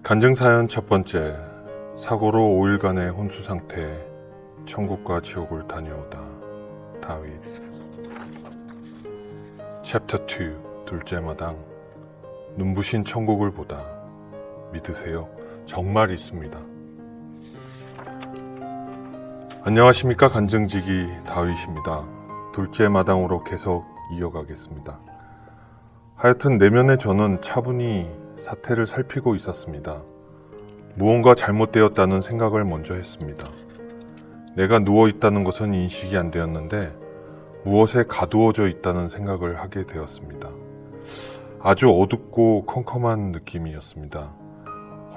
간증사연 첫 번째. 사고로 5일간의 혼수 상태, 천국과 지옥을 다녀오다. 다윗. 챕터 2. 둘째 마당. 눈부신 천국을 보다. 믿으세요? 정말 있습니다. 안녕하십니까. 간증지기 다윗입니다. 둘째 마당으로 계속 이어가겠습니다. 하여튼 내면의 저는 차분히 사태를 살피고 있었습니다. 무언가 잘못되었다는 생각을 먼저 했습니다. 내가 누워있다는 것은 인식이 안 되었는데 무엇에 가두어져 있다는 생각을 하게 되었습니다. 아주 어둡고 컴컴한 느낌이었습니다.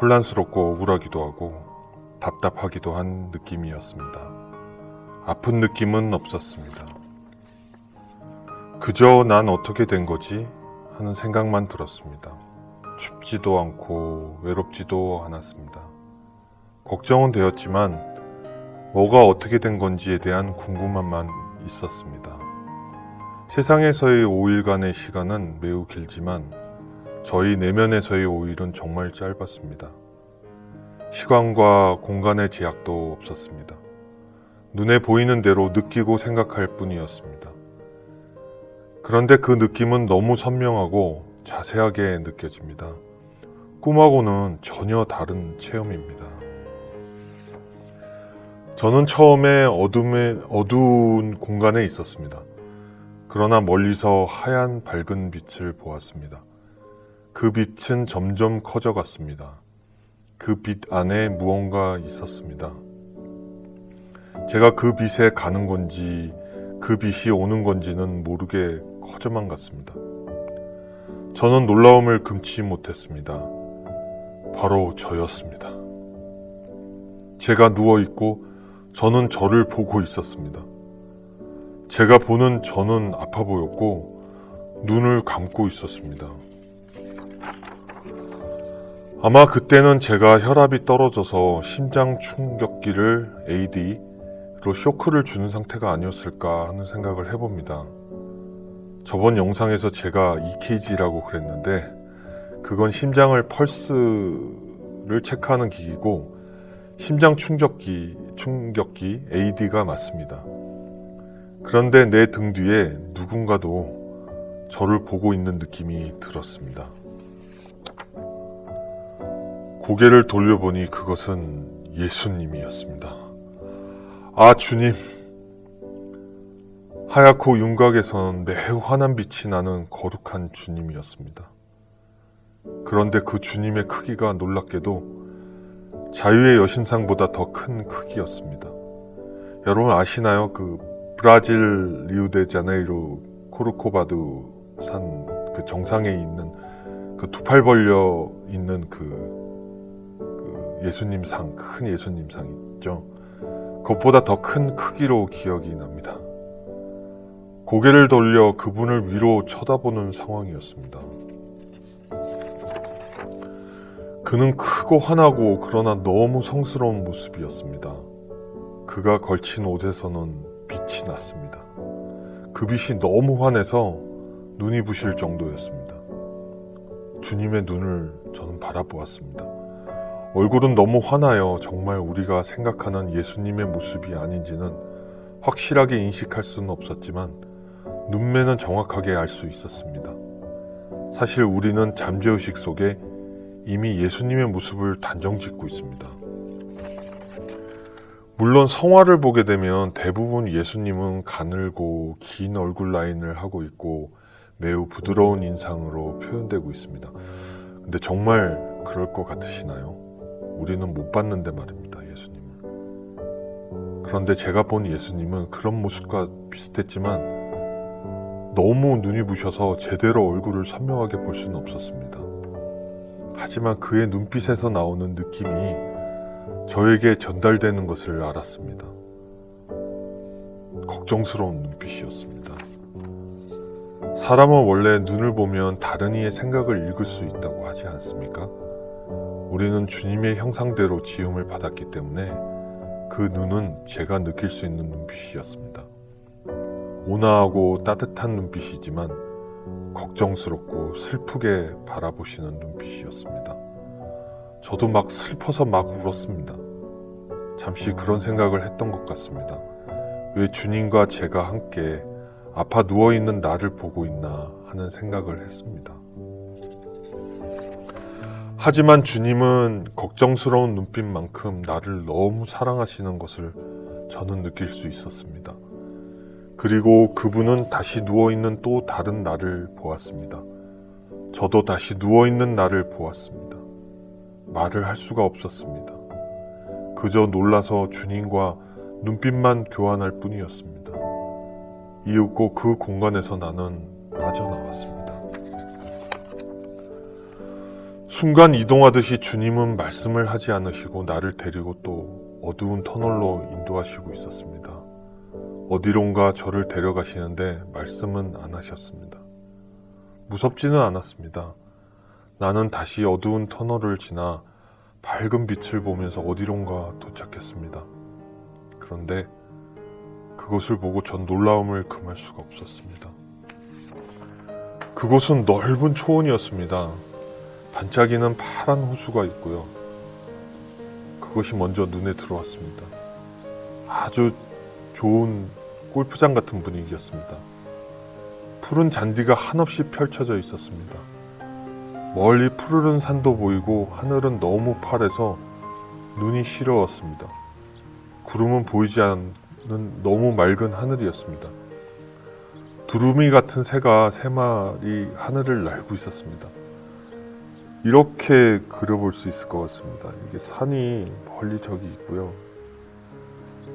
혼란스럽고 억울하기도 하고 답답하기도 한 느낌이었습니다. 아픈 느낌은 없었습니다. 그저 난 어떻게 된 거지? 하는 생각만 들었습니다. 춥지도 않고 외롭지도 않았습니다. 걱정은 되었지만 뭐가 어떻게 된 건지에 대한 궁금함만 있었습니다. 세상에서의 5일간의 시간은 매우 길지만 저희 내면에서의 5일은 정말 짧았습니다. 시간과 공간의 제약도 없었습니다. 눈에 보이는 대로 느끼고 생각할 뿐이었습니다. 그런데 그 느낌은 너무 선명하고 자세하게 느껴집니다. 꿈하고는 전혀 다른 체험입니다. 저는 처음에 어두운 공간에 있었습니다. 그러나 멀리서 하얀 밝은 빛을 보았습니다. 그 빛은 점점 커져갔습니다. 그 빛 안에 무언가 있었습니다. 제가 그 빛에 가는 건지 그 빛이 오는 건지는 모르게 커져만 갔습니다. 저는 놀라움을 금치 못했습니다. 바로 저였습니다. 제가 누워있고 저는 저를 보고 있었습니다. 제가 보는 저는 아파 보였고 눈을 감고 있었습니다. 아마 그때는 제가 혈압이 떨어져서 심장 충격기를 AD로 쇼크를 주는 상태가 아니었을까 하는 생각을 해봅니다. 저번 영상에서 제가 EKG라고 그랬는데 그건 심장을 펄스를 체크하는 기기고 심장 충격기 AD가 맞습니다. 그런데 내 등 뒤에 누군가도 저를 보고 있는 느낌이 들었습니다. 고개를 돌려보니 그것은 예수님이었습니다. 아, 주님! 하얗고 윤곽에선 매우 환한 빛이 나는 거룩한 주님이었습니다. 그런데 그 주님의 크기가 놀랍게도 자유의 여신상보다 더 큰 크기였습니다. 여러분 아시나요? 그 브라질 리우데자네이루 코르코바두 산 그 정상에 있는 그 두 팔 벌려 있는 그 예수님 상, 큰 예수님 상 있죠? 그것보다 더 큰 크기로 기억이 납니다. 고개를 돌려 그분을 위로 쳐다보는 상황이었습니다. 그는 크고 환하고 그러나 너무 성스러운 모습이었습니다. 그가 걸친 옷에서는 빛이 났습니다. 그 빛이 너무 환해서 눈이 부실 정도였습니다. 주님의 눈을 저는 바라보았습니다. 얼굴은 너무 환하여 정말 우리가 생각하는 예수님의 모습이 아닌지는 확실하게 인식할 수는 없었지만 눈매는 정확하게 알 수 있었습니다. 사실 우리는 잠재의식 속에 이미 예수님의 모습을 단정짓고 있습니다. 물론 성화를 보게 되면 대부분 예수님은 가늘고 긴 얼굴 라인을 하고 있고 매우 부드러운 인상으로 표현되고 있습니다. 근데 정말 그럴 것 같으시나요? 우리는 못 봤는데 말입니다, 예수님을. 그런데 제가 본 예수님은 그런 모습과 비슷했지만 너무 눈이 부셔서 제대로 얼굴을 선명하게 볼 수는 없었습니다. 하지만 그의 눈빛에서 나오는 느낌이 저에게 전달되는 것을 알았습니다. 걱정스러운 눈빛이었습니다. 사람은 원래 눈을 보면 다른 이의 생각을 읽을 수 있다고 하지 않습니까? 우리는 주님의 형상대로 지음을 받았기 때문에 그 눈은 제가 느낄 수 있는 눈빛이었습니다. 온화하고 따뜻한 눈빛이지만 걱정스럽고 슬프게 바라보시는 눈빛이었습니다. 저도 막 슬퍼서 막 울었습니다. 잠시 그런 생각을 했던 것 같습니다. 왜 주님과 제가 함께 아파 누워있는 나를 보고 있나 하는 생각을 했습니다. 하지만 주님은 걱정스러운 눈빛만큼 나를 너무 사랑하시는 것을 저는 느낄 수 있었습니다. 그리고 그분은 다시 누워있는 또 다른 나를 보았습니다. 저도 다시 누워있는 나를 보았습니다. 말을 할 수가 없었습니다. 그저 놀라서 주님과 눈빛만 교환할 뿐이었습니다. 이윽고 그 공간에서 나는 빠져나왔습니다. 순간 이동하듯이 주님은 말씀을 하지 않으시고 나를 데리고 또 어두운 터널로 인도하시고 있었습니다. 어디론가 저를 데려가시는데 말씀은 안 하셨습니다. 무섭지는 않았습니다. 나는 다시 어두운 터널을 지나 밝은 빛을 보면서 어디론가 도착했습니다. 그런데 그것을 보고 전 놀라움을 금할 수가 없었습니다. 그곳은 넓은 초원이었습니다. 반짝이는 파란 호수가 있고요. 그것이 먼저 눈에 들어왔습니다. 아주 좋은 골프장 같은 분위기였습니다. 푸른 잔디가 한없이 펼쳐져 있었습니다. 멀리 푸르른 산도 보이고 하늘은 너무 파래서 눈이 시려웠습니다. 구름은 보이지 않는 너무 맑은 하늘이었습니다. 두루미 같은 새가 3마리 하늘을 날고 있었습니다. 이렇게 그려볼 수 있을 것 같습니다. 이게 산이 멀리 저기 있고요.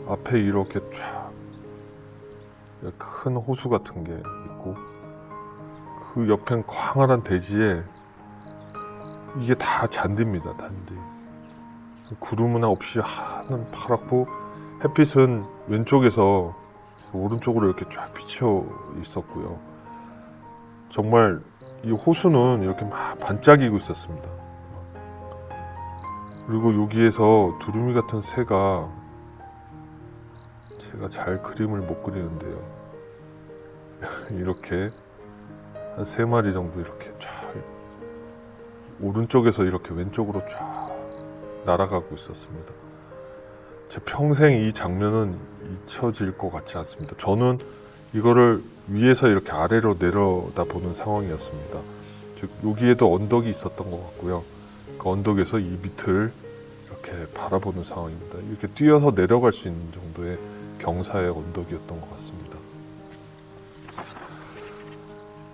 앞에 이렇게 쫙 큰 호수 같은 게 있고 그 옆엔 광활한 대지에 이게 다 잔디입니다. 잔디. 구름은 없이 하늘 파랗고 햇빛은 왼쪽에서 오른쪽으로 이렇게 쫙 비쳐 있었고요. 정말 이 호수는 이렇게 막 반짝이고 있었습니다. 그리고 여기에서 두루미 같은 새가, 제가 잘 그림을 못 그리는데요. 이렇게 한 3마리 정도 이렇게 쫙 오른쪽에서 이렇게 왼쪽으로 쫙 날아가고 있었습니다. 제 평생 이 장면은 잊혀질 것 같지 않습니다. 저는 이거를 위에서 이렇게 아래로 내려다보는 상황이었습니다. 즉 여기에도 언덕이 있었던 것 같고요. 그 언덕에서 이 밑을 이렇게 바라보는 상황입니다. 이렇게 뛰어서 내려갈 수 있는 정도의 경사의 언덕이었던 것 같습니다.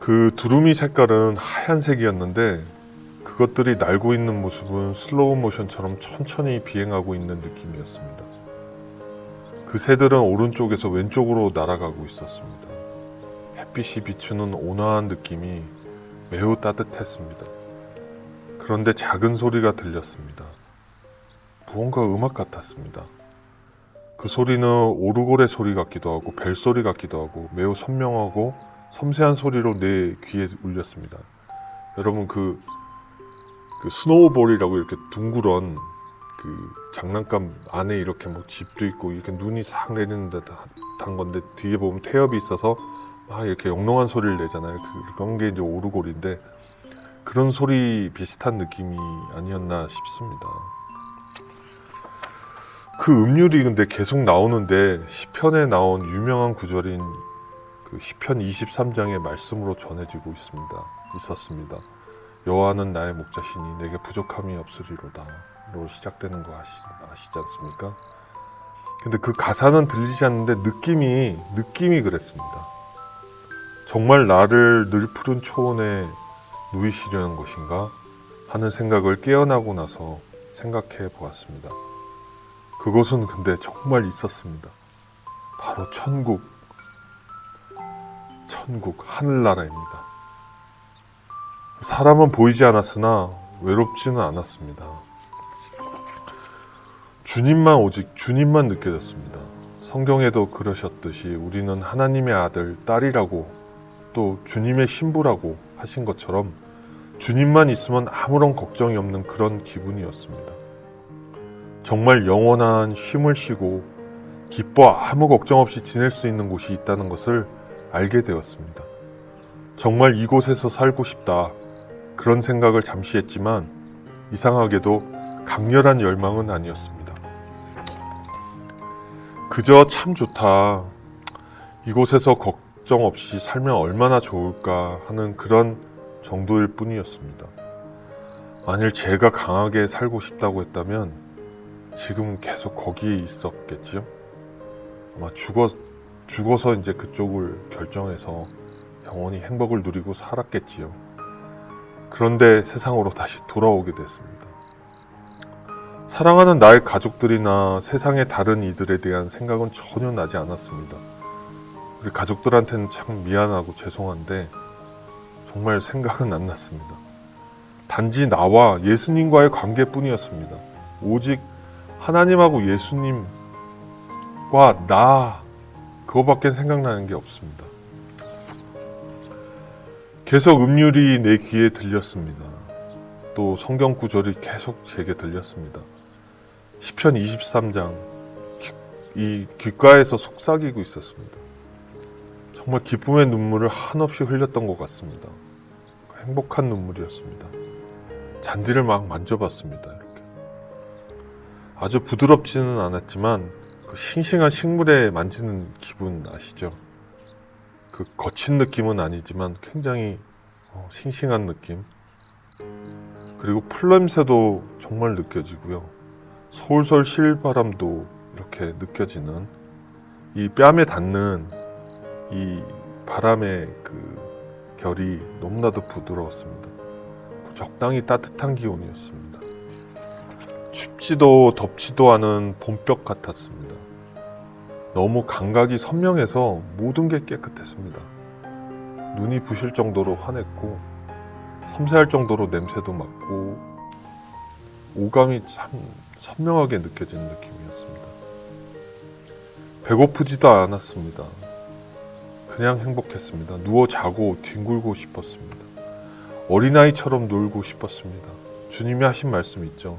그 두루미 색깔은 하얀색이었는데 그것들이 날고 있는 모습은 슬로우 모션처럼 천천히 비행하고 있는 느낌이었습니다. 그 새들은 오른쪽에서 왼쪽으로 날아가고 있었습니다. 햇빛이 비추는 온화한 느낌이 매우 따뜻했습니다. 그런데 작은 소리가 들렸습니다. 무언가 음악 같았습니다. 그 소리는 오르골의 소리 같기도 하고 벨소리 같기도 하고 매우 선명하고 섬세한 소리로 내 귀에 울렸습니다. 여러분 그 스노우볼이라고 이렇게 둥그런 그 장난감 안에 이렇게 뭐 집도 있고 이렇게 눈이 싹 내리는 듯한 건데 뒤에 보면 태엽이 있어서 막 이렇게 영롱한 소리를 내잖아요. 그런 게 이제 오르골인데 그런 소리 비슷한 느낌이 아니었나 싶습니다. 그 음률이 근데 계속 나오는데 시편에 나온 유명한 구절인 그 시편 23장의 말씀으로 전해지고 있었습니다. 여호와는 나의 목자시니 내게 부족함이 없으리로다 로 시작되는 거 아시지 않습니까? 근데 그 가사는 들리지 않는데 느낌이 그랬습니다. 정말 나를 늘 푸른 초원에 누이시려는 것인가 하는 생각을 깨어나고 나서 생각해 보았습니다. 그것은 근데 정말 있었습니다. 바로 천국 하늘나라입니다. 사람은 보이지 않았으나 외롭지는 않았습니다. 오직 주님만 느껴졌습니다. 성경에도 그러셨듯이 우리는 하나님의 아들, 딸이라고 또 주님의 신부라고 하신 것처럼 주님만 있으면 아무런 걱정이 없는 그런 기분이었습니다. 정말 영원한 쉼을 쉬고 기뻐 아무 걱정 없이 지낼 수 있는 곳이 있다는 것을 알게 되었습니다. 정말 이곳에서 살고 싶다 그런 생각을 잠시 했지만 이상하게도 강렬한 열망은 아니었습니다. 그저 참 좋다, 이곳에서 걱정 없이 살면 얼마나 좋을까 하는 그런 정도일 뿐이었습니다. 만일 제가 강하게 살고 싶다고 했다면 지금 계속 거기에 있었겠지요. 아마 죽어서 이제 그쪽을 결정해서 영원히 행복을 누리고 살았겠지요. 그런데 세상으로 다시 돌아오게 됐습니다. 사랑하는 나의 가족들이나 세상의 다른 이들에 대한 생각은 전혀 나지 않았습니다. 우리 가족들한테는 참 미안하고 죄송한데 정말 생각은 안 났습니다. 단지 나와 예수님과의 관계뿐이었습니다. 오직 하나님하고 예수님과 나, 그거밖에 생각나는 게 없습니다. 계속 음률이 내 귀에 들렸습니다. 또 성경 구절이 계속 제게 들렸습니다. 시편 23장, 이 귓가에서 속삭이고 있었습니다. 정말 기쁨의 눈물을 한없이 흘렸던 것 같습니다. 행복한 눈물이었습니다. 잔디를 막 만져봤습니다. 이렇게. 아주 부드럽지는 않았지만 그 싱싱한 식물에 만지는 기분 아시죠? 그 거친 느낌은 아니지만 굉장히 싱싱한 느낌. 그리고 풀냄새도 정말 느껴지고요. 솔솔 실바람도 이렇게 느껴지는, 이 뺨에 닿는 이 바람의 그 결이 너무나도 부드러웠습니다. 적당히 따뜻한 기온이었습니다. 춥지도 덥지도 않은 봄볕 같았습니다. 너무 감각이 선명해서 모든 게 깨끗했습니다. 눈이 부실 정도로 환했고 섬세할 정도로 냄새도 맡고 오감이 참 선명하게 느껴지는 느낌이었습니다. 배고프지도 않았습니다. 그냥 행복했습니다. 누워 자고 뒹굴고 싶었습니다. 어린아이처럼 놀고 싶었습니다. 주님이 하신 말씀 있죠.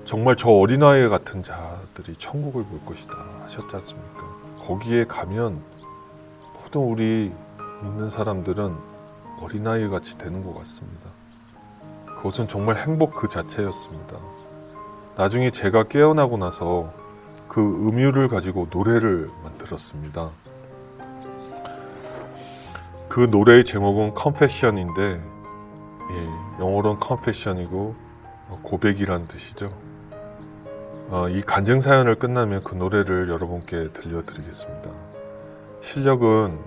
정말 저 어린아이 같은 자들이 천국을 볼 것이다 하셨지 않습니까? 거기에 가면 모든 우리 믿는 사람들은 어린아이 같이 되는 것 같습니다. 그것은 정말 행복 그 자체였습니다. 나중에 제가 깨어나고 나서 그 음유를 가지고 노래를 만들었습니다. 그 노래의 제목은 Confession인데, 영어로는 Confession이고 고백이란 뜻이죠. 이 간증 사연을 끝나면 그 노래를 여러분께 들려드리겠습니다. 실력은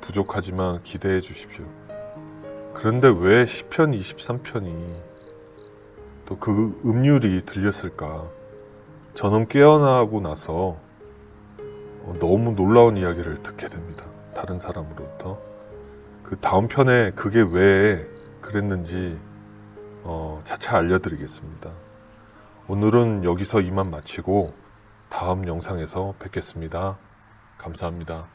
부족하지만 기대해 주십시오. 그런데 왜 시편 23편이 또 그 음률이 들렸을까? 저는 깨어나고 나서 너무 놀라운 이야기를 듣게 됩니다. 다른 사람으로부터. 그 다음 편에 그게 왜 그랬는지 차차 알려드리겠습니다. 오늘은 여기서 이만 마치고 다음 영상에서 뵙겠습니다. 감사합니다.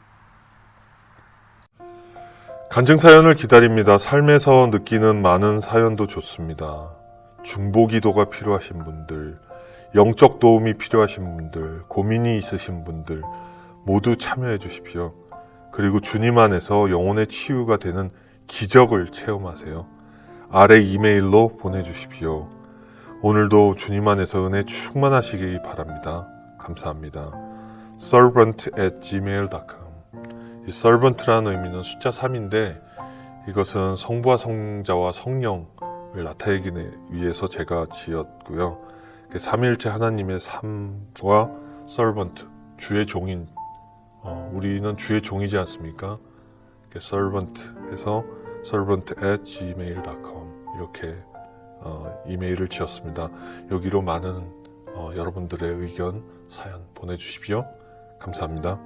간증 사연을 기다립니다. 삶에서 느끼는 많은 사연도 좋습니다. 중보기도가 필요하신 분들, 영적 도움이 필요하신 분들, 고민이 있으신 분들 모두 참여해 주십시오. 그리고 주님 안에서 영혼의 치유가 되는 기적을 체험하세요. 아래 이메일로 보내주십시오. 오늘도 주님 안에서 은혜 충만하시기 바랍니다. 감사합니다. servant@gmail.com. 이 servant라는 의미는 숫자 3인데 이것은 성부와 성자와 성령을 나타내기 위해서 제가 지었고요. 삼위일체 하나님의 삶과 servant, 주의 종인, 우리는 주의 종이지 않습니까? servant 해서 servant@gmail.com 이렇게 이메일을 지었습니다. 여기로 많은 여러분들의 의견, 사연 보내주십시오. 감사합니다.